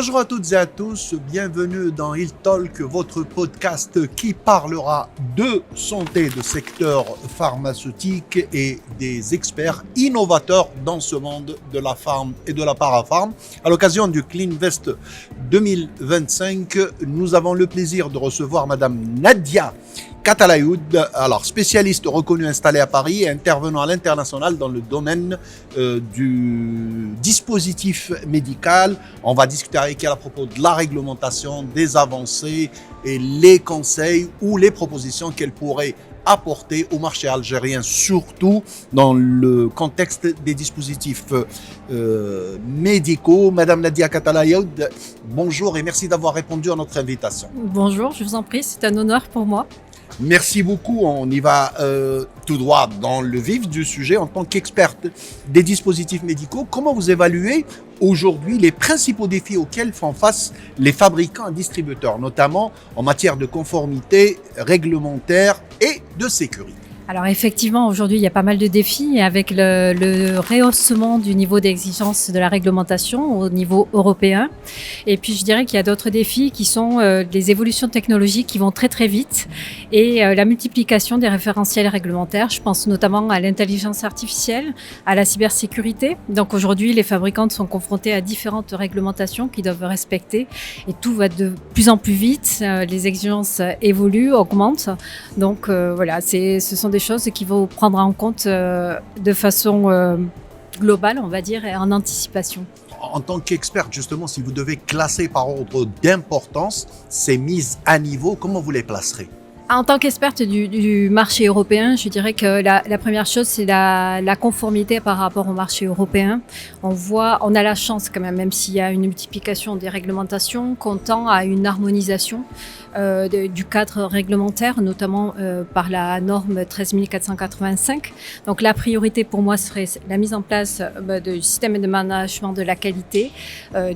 Bonjour à toutes et à tous, bienvenue dans Il Talk, votre podcast qui parlera de santé, de secteur pharmaceutique et des experts innovateurs dans ce monde de la pharma et de la parapharma. À l'occasion du CleanVest 2025, nous avons le plaisir de recevoir Madame Nadia Katalayoud, alors spécialiste reconnue installée à Paris et intervenant à l'international dans le domaine du dispositif médical. On va discuter avec elle à propos de la réglementation, des avancées et les conseils ou les propositions qu'elle pourrait apporter au marché algérien, surtout dans le contexte des dispositifs médicaux. Madame Nadia Katalayoud, bonjour et merci d'avoir répondu à notre invitation. Bonjour, je vous en prie, c'est un honneur pour moi. Merci beaucoup. On y va tout droit dans le vif du sujet. En tant qu'experte des dispositifs médicaux, comment vous évaluez aujourd'hui les principaux défis auxquels font face les fabricants et distributeurs, notamment en matière de conformité réglementaire et de sécurité? Alors effectivement, aujourd'hui, il y a pas mal de défis et avec le rehaussement du niveau d'exigence de la réglementation au niveau européen. Et puis, je dirais qu'il y a d'autres défis qui sont les évolutions technologiques qui vont très, très vite et la multiplication des référentiels réglementaires. Je pense notamment à l'intelligence artificielle, à la cybersécurité. Donc aujourd'hui, les fabricants sont confrontés à différentes réglementations qu'ils doivent respecter et tout va de plus en plus vite. Les exigences évoluent, augmentent. Donc voilà, ce sont des choses qu'il faut prendre en compte de façon globale, on va dire, et en anticipation. En tant qu'experte, justement, si vous devez classer par ordre d'importance ces mises à niveau, comment vous les placerez? En tant qu'experte du marché européen, je dirais que la première chose, c'est la conformité par rapport au marché européen. On a la chance quand même s'il y a une multiplication des réglementations, qu'on tend à une harmonisation du cadre réglementaire, notamment par la norme 13485. Donc la priorité pour moi serait la mise en place du système de management de la qualité,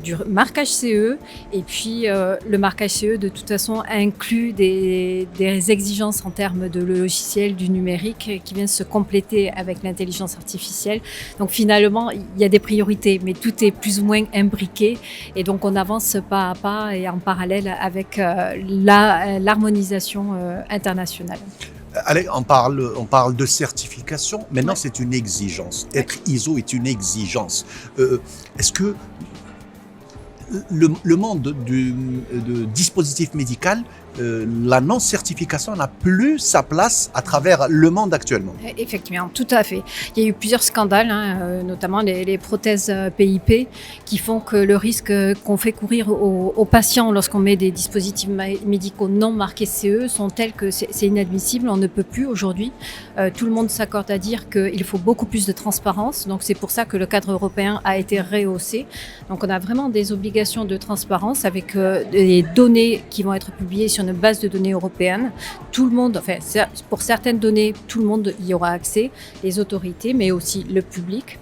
du marquage CE, et puis le marquage CE de toute façon inclut des exigences en termes de logiciel, du numérique qui viennent se compléter avec l'intelligence artificielle. Donc finalement, il y a des priorités, mais tout est plus ou moins imbriqué et donc on avance pas à pas et en parallèle avec l'harmonisation internationale. Allez, on parle de certification. Maintenant, ouais. C'est une exigence. Ouais. Être ISO est une exigence. Est-ce que le monde du dispositif médical, la non-certification n'a plus sa place à travers le monde actuellement? Effectivement, tout à fait. Il y a eu plusieurs scandales, notamment les prothèses PIP, qui font que le risque qu'on fait courir aux patients lorsqu'on met des dispositifs médicaux non marqués CE sont tels que c'est inadmissible. On ne peut plus aujourd'hui. Tout le monde s'accorde à dire qu'il faut beaucoup plus de transparence. Donc c'est pour ça que le cadre européen a été rehaussé. Donc on a vraiment des obligations de transparence avec des données qui vont être publiées sur une base de données européenne. Tout le monde, enfin, pour certaines données, tout le monde y aura accès, les autorités, mais aussi le public.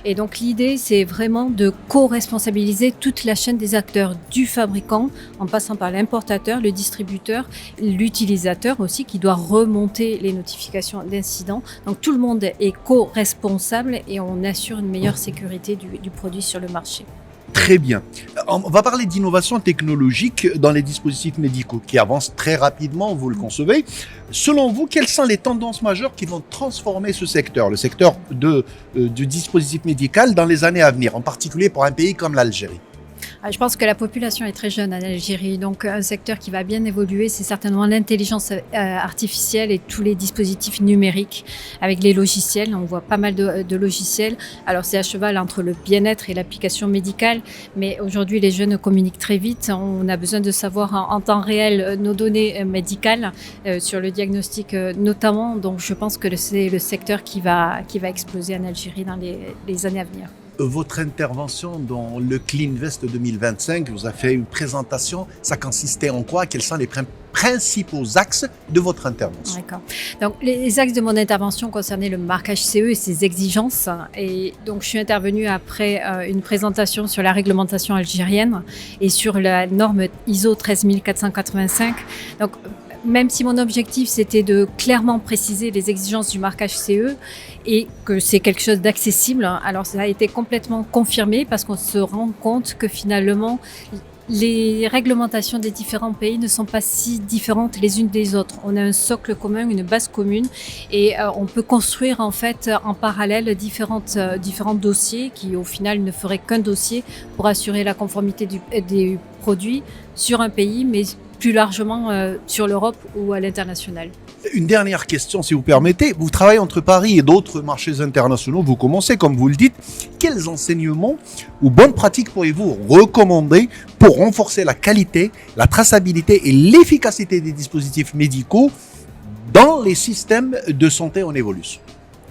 Et donc l'idée, c'est vraiment de co-responsabiliser toute la chaîne des acteurs, du fabricant, en passant par l'importateur, le distributeur, l'utilisateur aussi, qui doit remonter les notifications d'incidents. Donc tout le monde est co-responsable et on assure une meilleure sécurité du produit sur le marché. Très bien. On va parler d'innovation technologique dans les dispositifs médicaux qui avancent très rapidement, vous le concevez. Selon vous, quelles sont les tendances majeures qui vont transformer ce secteur, le secteur du dispositif médical dans les années à venir, en particulier pour un pays comme l'Algérie? Je pense que la population est très jeune en Algérie, donc un secteur qui va bien évoluer, c'est certainement l'intelligence artificielle et tous les dispositifs numériques avec les logiciels. On voit pas mal de logiciels. Alors c'est à cheval entre le bien-être et l'application médicale, mais aujourd'hui les jeunes communiquent très vite. On a besoin de savoir en temps réel nos données médicales sur le diagnostic notamment. Donc je pense que c'est le secteur qui va exploser en Algérie dans les années à venir. Votre intervention dans le CleanVest 2025, vous avez fait une présentation, ça consistait en quoi? Quels sont les principaux axes de votre intervention? D'accord. Donc, les axes de mon intervention concernaient le marquage CE et ses exigences. Et donc, je suis intervenue après une présentation sur la réglementation algérienne et sur la norme ISO 13485. Donc, même si mon objectif c'était de clairement préciser les exigences du marquage CE et que c'est quelque chose d'accessible, alors ça a été complètement confirmé parce qu'on se rend compte que finalement les réglementations des différents pays ne sont pas si différentes les unes des autres. On a un socle commun, une base commune et on peut construire en fait en parallèle différents dossiers qui au final ne feraient qu'un dossier pour assurer la conformité des produits sur un pays mais plus largement sur l'Europe ou à l'international. Une dernière question, si vous permettez. Vous travaillez entre Paris et d'autres marchés internationaux. Vous commencez, comme vous le dites. Quels enseignements ou bonnes pratiques pourriez-vous recommander pour renforcer la qualité, la traçabilité et l'efficacité des dispositifs médicaux dans les systèmes de santé en évolution?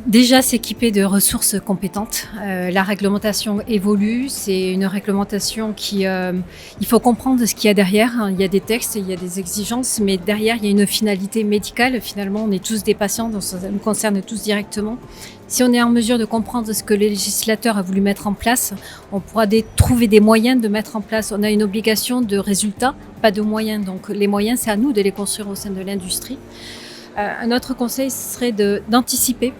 Déjà s'équiper de ressources compétentes. La réglementation évolue, c'est une réglementation qui... il faut comprendre ce qu'il y a derrière. Il y a des textes, il y a des exigences, mais derrière, il y a une finalité médicale. Finalement, on est tous des patients, donc ça nous concerne tous directement. Si on est en mesure de comprendre ce que le législateur a voulu mettre en place, on pourra trouver des moyens de mettre en place. On a une obligation de résultat, pas de moyens. Donc les moyens, c'est à nous de les construire au sein de l'industrie. Un autre conseil serait d'anticiper.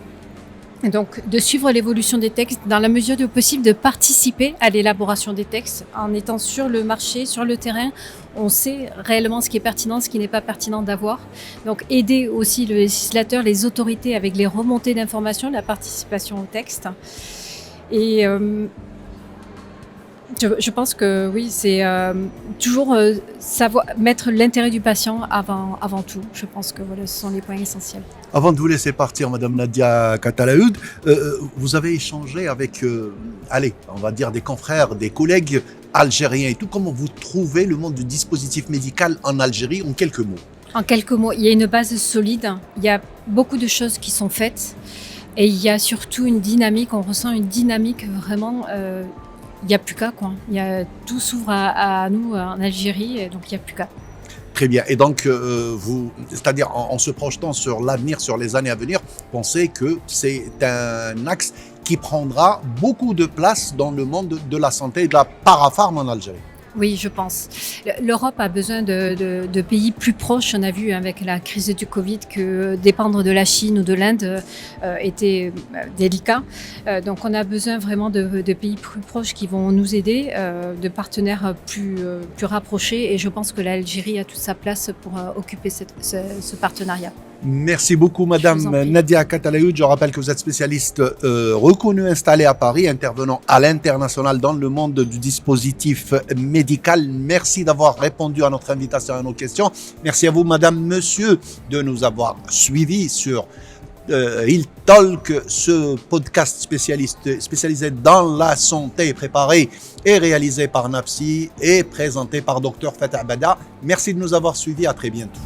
Donc, de suivre l'évolution des textes, dans la mesure du possible, de participer à l'élaboration des textes. En étant sur le marché, sur le terrain, on sait réellement ce qui est pertinent, ce qui n'est pas pertinent d'avoir. Donc, aider aussi le législateur, les autorités avec les remontées d'informations, la participation au texte. Et je pense que oui, c'est toujours savoir mettre l'intérêt du patient avant tout. Je pense que voilà, ce sont les points essentiels. Avant de vous laisser partir, Madame Nadia Katalaoud, vous avez échangé avec, on va dire des confrères, des collègues algériens et tout. Comment vous trouvez le monde du dispositif médical en Algérie en quelques mots? En quelques mots, il y a une base solide, il y a beaucoup de choses qui sont faites et il y a surtout une dynamique, on ressent une dynamique vraiment... il n'y a plus qu'à quoi. Tout s'ouvre à nous en Algérie, et donc il n'y a plus qu'à. Très bien. Et donc, c'est-à-dire en se projetant sur l'avenir, sur les années à venir, pensez que c'est un axe qui prendra beaucoup de place dans le monde de la santé et de la parapharme en Algérie. Oui, je pense. L'Europe a besoin de pays plus proches. On a vu avec la crise du Covid que dépendre de la Chine ou de l'Inde était délicat. Donc on a besoin vraiment de pays plus proches qui vont nous aider, de partenaires plus rapprochés. Et je pense que l'Algérie a toute sa place pour occuper ce partenariat. Merci beaucoup, Madame Nadia Katalaoud. Je rappelle que vous êtes spécialiste reconnue, installée à Paris, intervenant à l'international dans le monde du dispositif médical. Merci d'avoir répondu à notre invitation et à nos questions. Merci à vous, Madame, Monsieur, de nous avoir suivis sur Health Talk, ce podcast spécialisé dans la santé, préparé et réalisé par NAPSI et présenté par Dr Fatah Bada. Merci de nous avoir suivis. À très bientôt.